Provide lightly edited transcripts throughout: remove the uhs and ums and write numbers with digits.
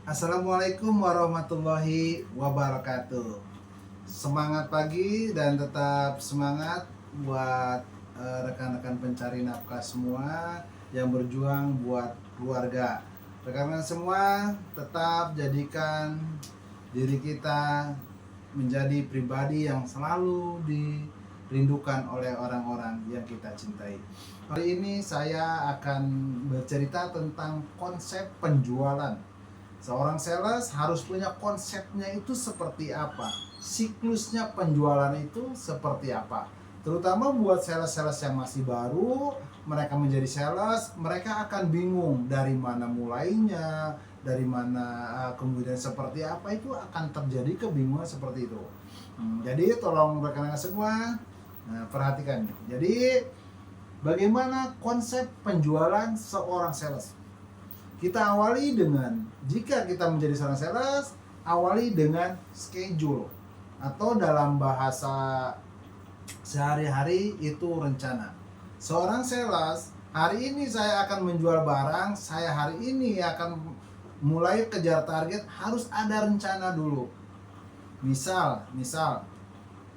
Assalamualaikum warahmatullahi wabarakatuh. Semangat pagi dan tetap semangat buat rekan-rekan pencari nafkah semua yang berjuang buat keluarga. Rekan-rekan semua tetap jadikan diri kita menjadi pribadi yang selalu dirindukan oleh orang-orang yang kita cintai. Hari ini saya akan bercerita tentang konsep penjualan. Seorang sales harus punya konsepnya itu seperti apa, siklusnya penjualan itu seperti apa. Terutama buat sales-sales yang masih baru, mereka menjadi sales, mereka akan bingung dari mana mulainya, dari mana kemudian seperti apa, itu akan terjadi kebingungan seperti itu. Jadi tolong rekan-rekan semua, perhatikan. Jadi bagaimana konsep penjualan seorang sales? Kita awali dengan, jika kita menjadi seorang sales, awali dengan schedule, atau dalam bahasa sehari-hari itu rencana. Seorang sales, hari ini saya akan menjual barang, saya hari ini akan mulai kejar target, harus ada rencana dulu. Misal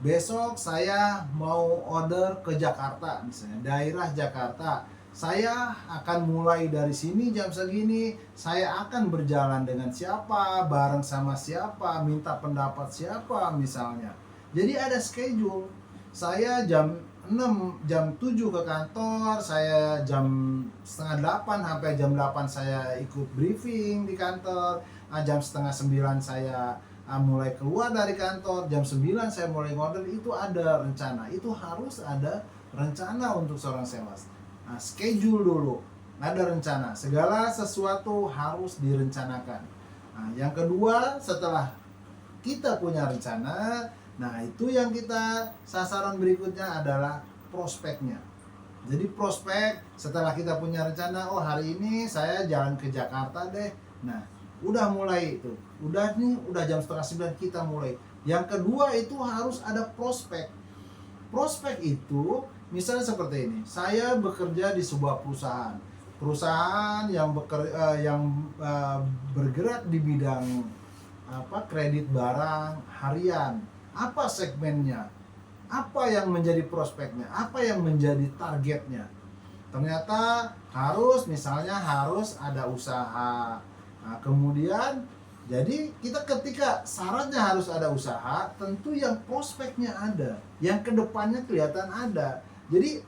besok saya mau order ke Jakarta, misalnya daerah Jakarta. Saya akan mulai dari sini jam segini, saya akan berjalan dengan siapa, bareng sama siapa, minta pendapat siapa misalnya. Jadi ada schedule. Saya jam 7 ke kantor, saya jam setengah 8 sampai jam 8 saya ikut briefing di kantor. Jam setengah 9 saya mulai keluar dari kantor, jam 9 saya mulai order. Itu ada rencana, itu harus ada rencana untuk seorang sales. Schedule dulu, ada rencana, segala sesuatu harus direncanakan. Yang kedua, setelah kita punya rencana, itu yang kita sasaran berikutnya adalah prospeknya. Jadi prospek, setelah kita punya rencana, oh hari ini saya jalan ke Jakarta deh. Udah mulai itu, udah jam setengah 9 kita mulai. Yang kedua itu harus ada prospek. Prospek itu misalnya seperti ini, saya bekerja di sebuah perusahaan yang bergerak di bidang kredit barang harian. Apa segmennya? Apa yang menjadi prospeknya? Apa yang menjadi targetnya? Ternyata misalnya harus ada usaha. Kemudian jadi kita ketika syaratnya harus ada usaha, tentu yang prospeknya ada, yang kedepannya kelihatan ada. Jadi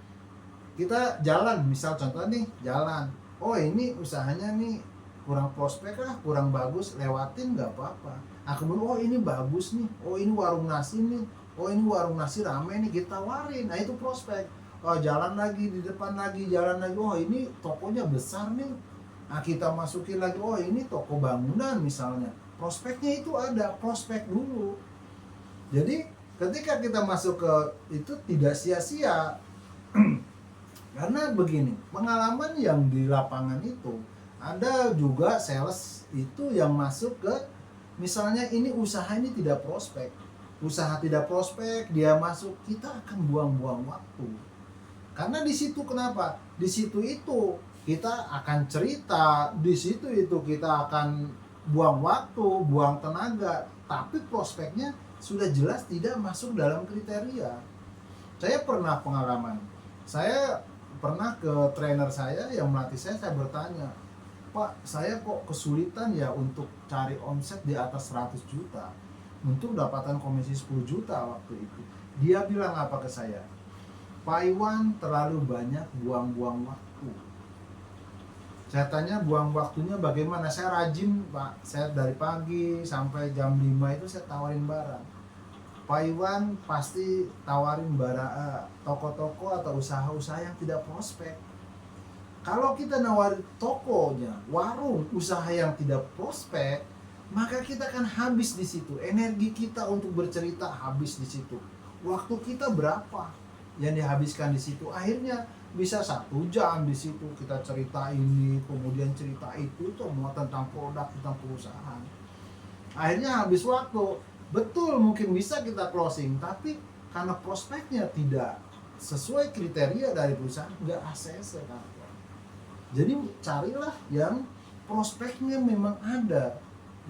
kita jalan, misal contoh nih jalan, oh ini usahanya nih kurang prospek lah, kurang bagus, lewatin nggak apa-apa. Kemudian oh ini bagus nih, oh ini warung nasi nih, oh ini warung nasi rame nih, kita tawarin. Itu prospek. Oh jalan lagi, di depan lagi, jalan lagi, oh ini tokonya besar nih, kita masukin lagi, oh ini toko bangunan misalnya. Prospeknya itu ada, prospek dulu. Jadi ketika kita masuk ke itu tidak sia-sia. Karena begini, pengalaman yang di lapangan itu, ada juga sales itu yang masuk ke, misalnya ini usaha ini tidak prospek. Usaha tidak prospek, dia masuk, kita akan buang-buang waktu. Karena di situ kenapa? Di situ itu kita akan cerita, di situ itu kita akan buang waktu, buang tenaga, tapi prospeknya sudah jelas tidak masuk dalam kriteria. Saya pernah pengalaman, saya pernah ke trainer saya yang melatih saya bertanya, Pak, saya kok kesulitan ya untuk cari omset di atas 100 juta, untuk dapatan komisi 10 juta waktu itu. Dia bilang apa ke saya? Pak Iwan, terlalu banyak buang-buang waktu. Saya tanya buang waktunya bagaimana? Saya rajin Pak, saya dari pagi sampai jam 5 itu saya tawarin barang. Pak Iwan pasti tawarin barang toko-toko atau usaha-usaha yang tidak prospek. Kalau kita nawarin tokonya, warung, usaha yang tidak prospek, maka kita akan habis di situ. Energi kita untuk bercerita habis di situ. Waktu kita berapa yang dihabiskan di situ? Akhirnya bisa 1 jam di situ kita cerita ini, kemudian cerita itu semua tentang produk, tentang perusahaan. Akhirnya habis waktu. Betul, mungkin bisa kita closing, tapi karena prospeknya tidak sesuai kriteria dari perusahaan, nggak ACC kan. Jadi carilah yang prospeknya memang ada.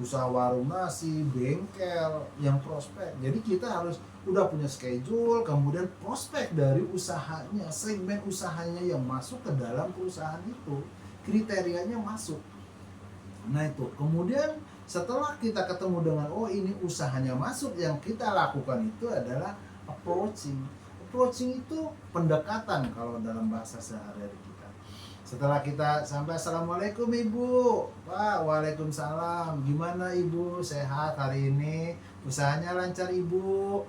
usaha warung nasi, bengkel, yang prospek. Jadi kita harus udah punya schedule, kemudian prospek dari usahanya, segmen usahanya yang masuk ke dalam perusahaan itu, kriterianya masuk. Nah itu, kemudian setelah kita ketemu dengan oh ini usahanya masuk, yang kita lakukan itu adalah approaching. Approaching itu pendekatan kalau dalam bahasa sehari-hari kita. Setelah kita sampai assalamualaikum ibu, Pak, waalaikumsalam, gimana ibu, sehat hari ini, usahanya lancar ibu.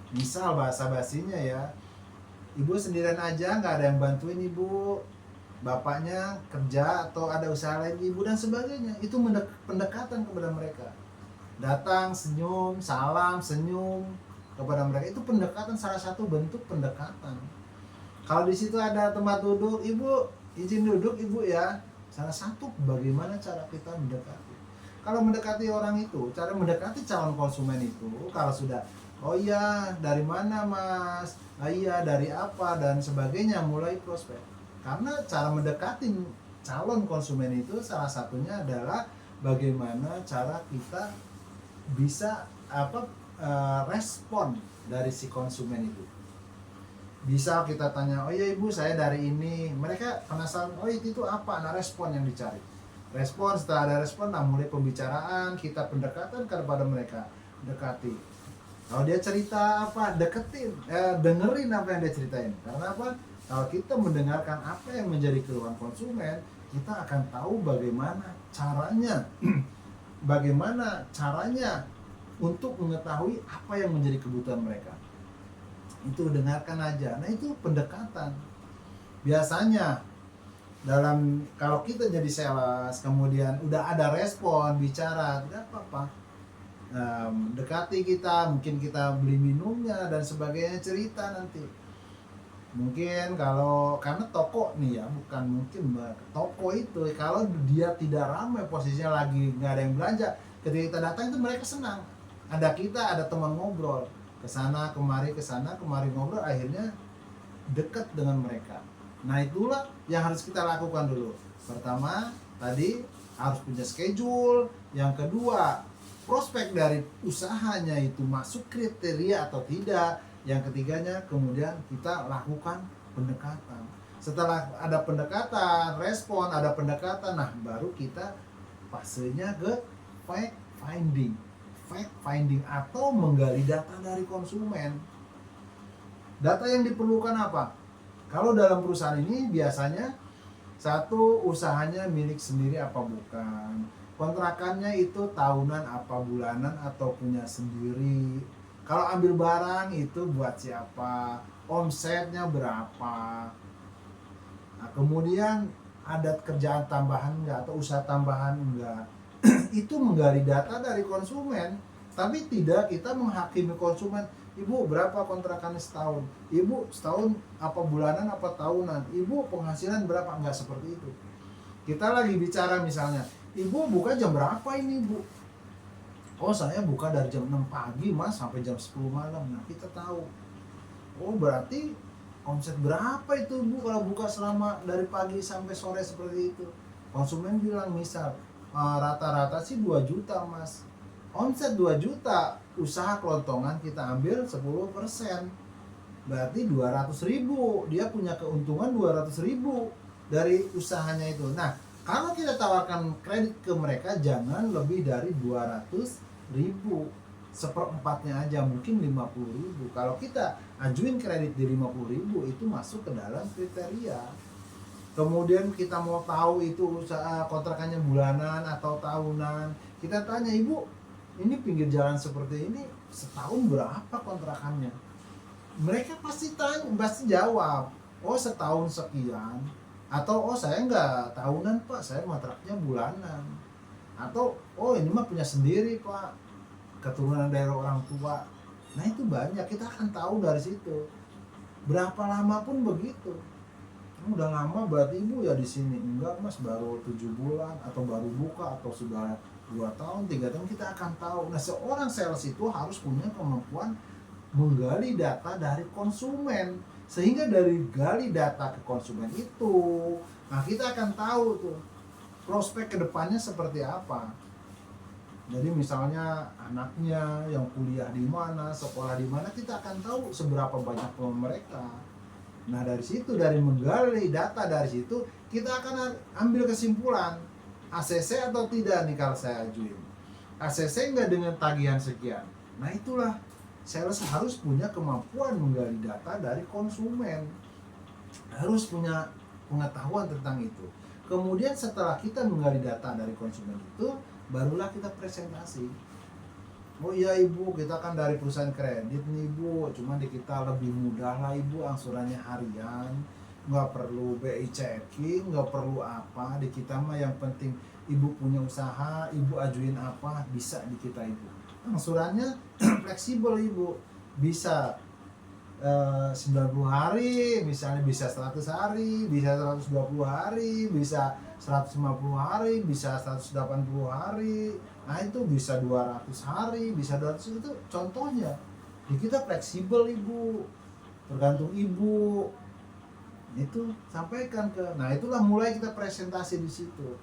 Misal bahasa basinya ya, ibu sendirian aja nggak ada yang bantuin ibu, bapaknya kerja atau ada usaha lain ibu dan sebagainya. Itu pendekatan kepada mereka, datang senyum, salam, senyum kepada mereka, itu pendekatan, salah satu bentuk pendekatan. Kalau di situ ada tempat duduk, ibu izin duduk ibu ya, salah satu bagaimana cara kita mendekati. Kalau mendekati orang itu, cara mendekati calon konsumen itu, kalau sudah oh iya dari mana mas, ah, iya dari apa dan sebagainya, mulai prospek. Karena cara mendekati calon konsumen itu salah satunya adalah bagaimana cara kita bisa respon dari si konsumen itu. Bisa kita tanya, oh iya ibu saya dari ini, mereka penasaran, oh itu apa, nah respon yang dicari. Respon, setelah ada respon, nah mulai pembicaraan, kita pendekatan kepada mereka, dekati. Kalau dia cerita apa, deketin, dengerin apa yang dia ceritain. Karena apa? Kalau kita mendengarkan apa yang menjadi keluhan konsumen, kita akan tahu bagaimana caranya bagaimana caranya untuk mengetahui apa yang menjadi kebutuhan mereka. Itu dengarkan aja. Nah itu pendekatan. Biasanya kalau kita jadi sales, kemudian udah ada respon, bicara, tidak apa-apa, dekati kita, mungkin kita beli minumnya dan sebagainya, cerita nanti. Mungkin karena toko nih ya, bukan mungkin toko itu kalau dia tidak ramai, posisinya lagi nggak ada yang belanja, ketika kita datang itu mereka senang, ada kita, ada teman ngobrol, kesana kemari ngobrol, akhirnya dekat dengan mereka. Nah itulah yang harus kita lakukan dulu. Pertama tadi harus punya schedule, yang kedua prospek dari usahanya itu masuk kriteria atau tidak, yang ketiganya kemudian kita lakukan pendekatan. Setelah ada pendekatan, respon, ada pendekatan, nah baru kita fasenya ke fact finding atau menggali data dari konsumen. Data yang diperlukan apa? Kalau dalam perusahaan ini biasanya satu, usahanya milik sendiri apa bukan, kontrakannya itu tahunan apa bulanan atau punya sendiri, kalau ambil barang itu buat siapa, omsetnya berapa, nah, kemudian ada kerjaan tambahan enggak atau usaha tambahan enggak. Itu menggali data dari konsumen, tapi tidak kita menghakimi konsumen. Ibu berapa kontrakannya setahun, ibu setahun apa bulanan apa tahunan, ibu penghasilan berapa, enggak seperti itu. Kita lagi bicara misalnya, ibu buka jam berapa ini bu? Oh saya buka dari jam 6 pagi mas sampai jam 10 malam. Nah kita tahu, oh berarti omset berapa itu bu kalau buka selama dari pagi sampai sore seperti itu. Konsumen bilang misal rata-rata sih 2 juta mas, omset 2 juta, usaha kelontongan kita ambil 10%, berarti 200.000, dia punya keuntungan 200.000 dari usahanya itu. Nah kalau kita tawarkan kredit ke mereka jangan lebih dari 200.000, seperempatnya aja, mungkin 50.000. Kalau kita ajuin kredit di 50.000 itu masuk ke dalam kriteria. Kemudian kita mau tahu itu usaha kontrakannya bulanan atau tahunan, kita tanya, ibu ini pinggir jalan seperti ini setahun berapa kontrakannya? Mereka pasti jawab, oh setahun sekian, atau oh saya nggak tahunan pak, saya kontraknya bulanan, atau oh ini mah punya sendiri pak, keturunan dari orang tua. Nah itu banyak, kita akan tahu dari situ. Berapa lama pun begitu. Udah lama berarti ibu ya di sini? Enggak mas, baru 7 bulan atau baru buka atau sudah 2 tahun 3 tahun, kita akan tahu. Nah seorang sales itu harus punya kemampuan menggali data dari konsumen, sehingga dari gali data ke konsumen itu, nah kita akan tahu tuh prospek kedepannya seperti apa. Jadi misalnya anaknya yang kuliah di mana, sekolah di mana, kita akan tahu seberapa banyak peluang mereka. Nah dari situ, dari menggali data dari situ, kita akan ambil kesimpulan ACC atau tidak nih kalau saya ajuin. ACC nggak dengan tagihan sekian. Nah itulah sales harus punya kemampuan menggali data dari konsumen, harus punya pengetahuan tentang itu. Kemudian setelah kita menggali data dari konsumen itu, barulah kita presentasi. Oh iya ibu, kita kan dari perusahaan kredit nih ibu, cuma di kita lebih mudah lah ibu, angsurannya harian, nggak perlu BI checking, nggak perlu apa, di kita mah yang penting ibu punya usaha, ibu ajuin apa, bisa di kita ibu. Angsurannya fleksibel ibu, bisa 90 hari, misalnya bisa 100 hari, bisa 120 hari, bisa 150 hari, bisa 180 hari. Nah itu bisa 200 hari, bisa 200, itu contohnya. Di kita fleksibel ibu, tergantung ibu. Itu sampaikan ke. Nah itulah mulai kita presentasi di situ.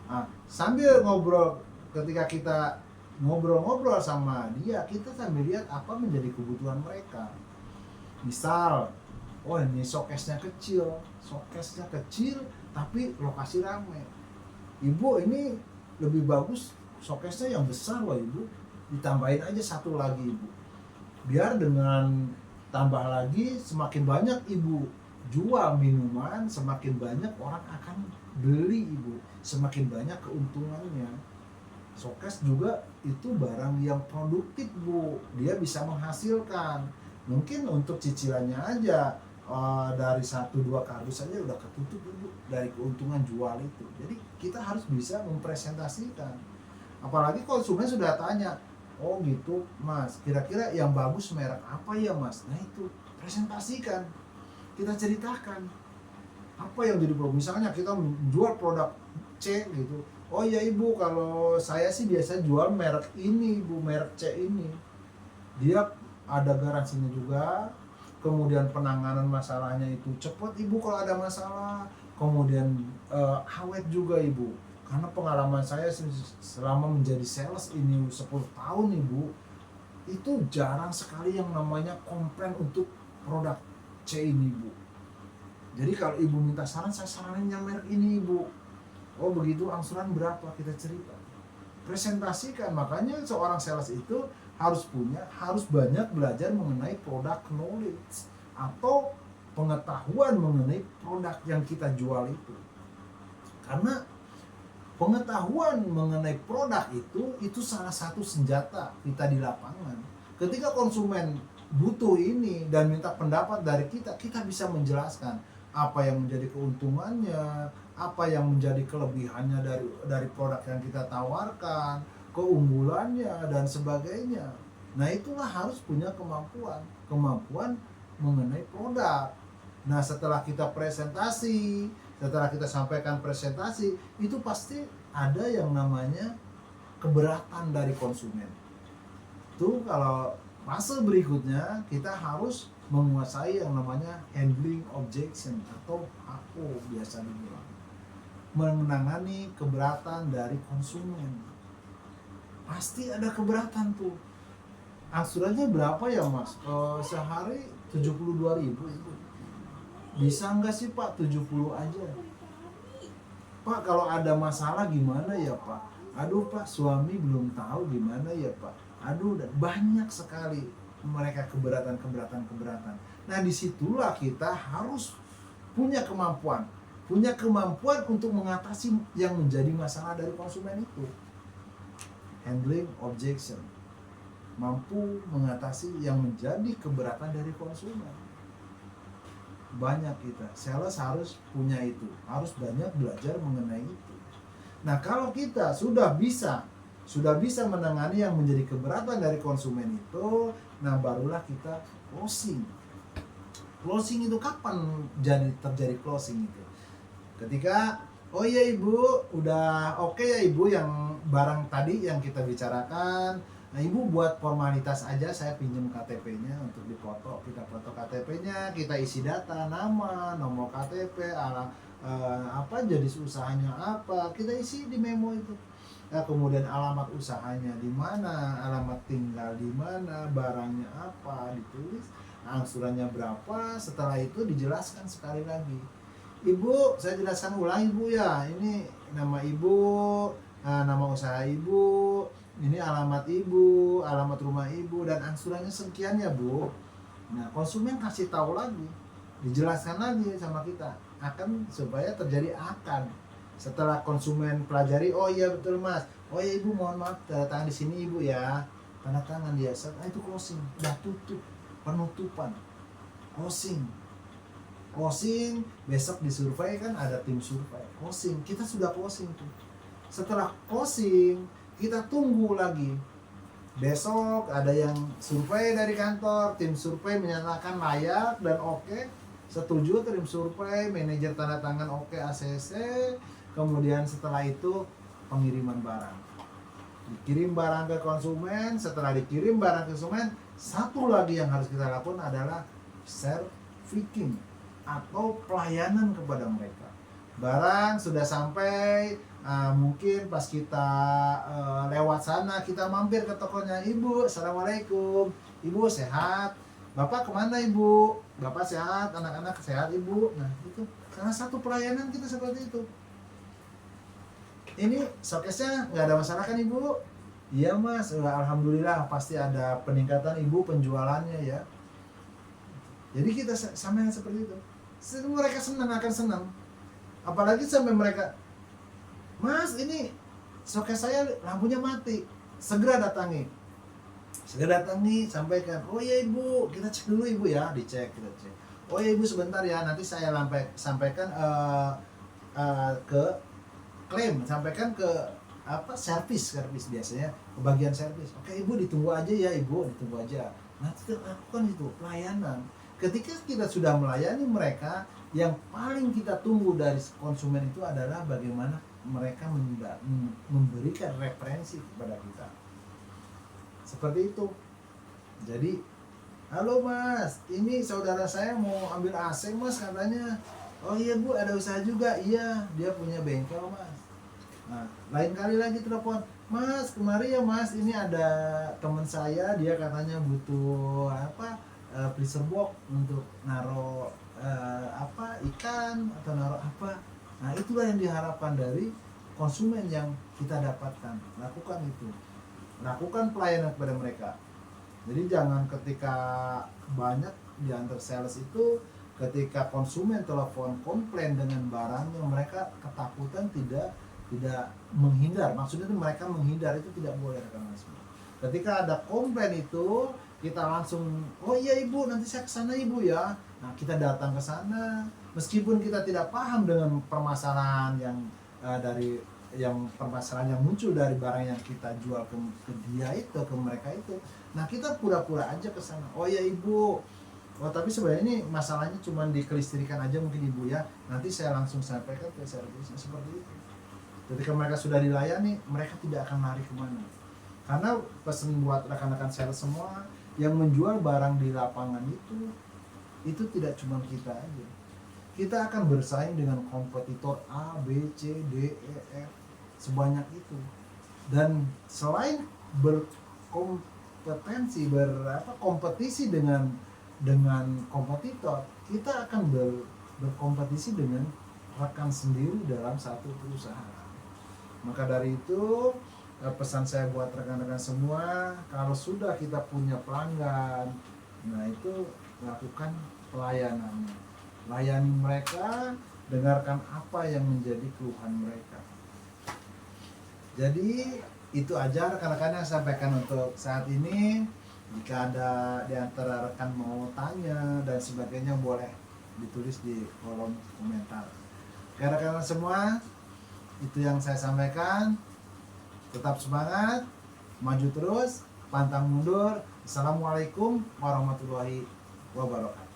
Nah, sambil ngobrol, ketika kita ngobrol-ngobrol sama dia, kita sambil lihat apa menjadi kebutuhan mereka. Misal, oh ini showcase-nya kecil, tapi lokasi ramai. Ibu ini lebih bagus showcase-nya yang besar loh ibu, ditambahin aja satu lagi ibu. Biar dengan tambah lagi, semakin banyak ibu jual minuman, semakin banyak orang akan beli ibu, semakin banyak keuntungannya. Showcase juga itu barang yang produktif bu, dia bisa menghasilkan. Mungkin untuk cicilannya aja dari 1-2 kardus saja udah ketutup ibu dari keuntungan jual itu. Jadi kita harus bisa mempresentasikan. Apalagi konsumen sudah tanya, oh gitu mas, kira-kira yang bagus merek apa ya mas? Nah itu presentasikan, kita ceritakan apa yang jadi produk. Misalnya kita menjual produk C gitu, oh ya ibu, kalau saya sih biasa jual merek ini ibu, merek C ini, dia ada garansinya juga, kemudian penanganan masalahnya itu cepat ibu kalau ada masalah, kemudian awet juga ibu, karena pengalaman saya selama menjadi sales ini 10 tahun ibu, itu jarang sekali yang namanya komplain untuk produk C ini ibu. Jadi kalau ibu minta saran, saya saranin yang merek ini ibu. Oh begitu, angsuran berapa, kita cerita, presentasikan. Makanya seorang sales itu harus banyak belajar mengenai produk knowledge atau pengetahuan mengenai produk yang kita jual itu. Karena pengetahuan mengenai produk itu salah satu senjata kita di lapangan. Ketika konsumen butuh ini dan minta pendapat dari kita, kita bisa menjelaskan apa yang menjadi keuntungannya, apa yang menjadi kelebihannya dari produk yang kita tawarkan, keunggulannya dan sebagainya. Nah itulah harus punya kemampuan mengenai produk. Nah setelah kita presentasi, setelah kita sampaikan presentasi, itu pasti ada yang namanya keberatan dari konsumen. Itu kalau fase berikutnya kita harus menguasai yang namanya handling objection atau HO biasa dibilang, menangani keberatan dari konsumen. Pasti ada keberatan tuh. Angsurannya berapa ya mas? Sehari 72.000 itu. Bisa nggak sih pak 70 aja? Pak kalau ada masalah gimana ya pak? Aduh pak, suami belum tahu gimana ya pak. Aduh, banyak sekali mereka keberatan. Nah disitulah kita harus punya kemampuan untuk mengatasi yang menjadi masalah dari konsumen itu. Handling objection, mampu mengatasi yang menjadi keberatan dari konsumen. Banyak kita sales harus punya itu, harus banyak belajar mengenai itu. Nah kalau kita sudah bisa menangani yang menjadi keberatan dari konsumen itu, nah barulah kita closing. Closing itu kapan terjadi closing itu? Ketika oh iya ibu, udah oke ya ibu yang barang tadi yang kita bicarakan. Nah ibu buat formalitas aja, saya pinjam KTP-nya untuk dipoto. Kita foto KTP-nya, kita isi data, nama, nomor KTP, apa jenis usahanya apa, kita isi di memo itu. kemudian alamat usahanya di mana, alamat tinggal di mana, barangnya apa, ditulis, angsurannya berapa. Setelah itu dijelaskan sekali lagi. Ibu, saya jelaskan ulang ibu ya, ini nama ibu, nama usaha ibu, ini alamat ibu, alamat rumah ibu, dan angsurannya sekian ya bu. Nah, konsumen kasih tahu lagi, dijelaskan lagi sama kita, akan supaya terjadi akan. Setelah konsumen pelajari, oh iya betul mas, oh iya ibu mohon maaf tanda tangan di sini ibu ya, tanda tangan dia, itu closing, udah tutup, penutupan, closing. Closing, besok disurvei kan ada tim survei, closing, kita sudah closing tuh. Setelah closing, kita tunggu lagi. Besok ada yang survei dari kantor, tim survei menyatakan layak dan oke, setuju tim survei, manajer tanda tangan oke ACC, kemudian setelah itu pengiriman barang. Dikirim barang ke konsumen, setelah dikirim barang ke konsumen, satu lagi yang harus kita lakukan adalah servicing atau pelayanan kepada mereka. Barang sudah sampai, mungkin pas kita lewat sana, kita mampir ke tokonya, ibu, assalamualaikum, ibu sehat, bapak kemana ibu, bapak sehat, anak-anak sehat ibu. Nah itu salah satu pelayanan kita seperti itu. Ini showcase-nya nggak ada masalah kan ibu? Iya mas, alhamdulillah pasti ada peningkatan ibu penjualannya ya. Jadi kita sama yang seperti itu. Mereka senang, akan senang. Apalagi sampai mereka, mas ini showcase saya lampunya mati, segera datangi. Segera datangi, sampaikan, oh iya ibu, kita cek dulu ibu ya, dicek, kita cek. Oh iya ibu sebentar ya, nanti saya sampaikan ke klaim, sampaikan ke servis biasanya ke bagian servis. Oke ibu ditunggu aja ya ibu, ditunggu aja. Nanti kita lakukan itu pelayanan. Ketika kita sudah melayani mereka, yang paling kita tunggu dari konsumen itu adalah bagaimana mereka memberikan referensi kepada kita. Seperti itu. Jadi, halo mas, ini saudara saya mau ambil AC mas katanya. Oh iya bu, ada usaha juga. Iya, dia punya bengkel mas. Nah, lain kali lagi telepon, mas kemari ya mas, ini ada teman saya, dia katanya butuh freezer box untuk naruh ikan atau naruh apa. Nah itulah yang diharapkan dari konsumen yang kita dapatkan. Lakukan itu, lakukan pelayanan kepada mereka. Jadi jangan ketika banyak di antar sales itu, ketika konsumen telepon komplain dengan barangnya, mereka ketakutan, tidak menghindar. Maksudnya itu mereka menghindar, itu tidak boleh rekan-rekan semua. Ketika ada komplain itu, kita langsung, oh iya ibu, nanti saya kesana ibu ya. Nah kita datang ke sana, meskipun kita tidak paham dengan permasalahan yang permasalahan yang muncul dari barang yang kita jual ke dia itu, ke mereka itu. Nah kita pura-pura aja ke sana. Oh iya ibu, oh tapi sebenarnya ini masalahnya cuma di kelistrikan aja mungkin ibu ya. Nanti saya langsung sampaikan ke servisnya, seperti itu. Ketika mereka sudah dilayani, mereka tidak akan lari kemana. Karena pesan buat rekan-rekan sales semua yang menjual barang di lapangan itu tidak cuma kita aja. Kita akan bersaing dengan kompetitor A, B, C, D, E, F, sebanyak itu. Dan selain kompetisi dengan kompetitor, kita akan berkompetisi dengan rekan sendiri dalam satu perusahaan. Maka dari itu, pesan saya buat rekan-rekan semua, kalau sudah kita punya pelanggan, nah itu lakukan pelayanannya. Layani mereka, dengarkan apa yang menjadi keluhan mereka. Jadi itu aja rekan-rekan yang saya sampaikan untuk saat ini. Jika ada di antara rekan mau tanya dan sebagainya, boleh ditulis di kolom komentar. Oke rekan-rekan semua, itu yang saya sampaikan. Tetap semangat, maju terus, pantang mundur. Assalamualaikum warahmatullahi wabarakatuh.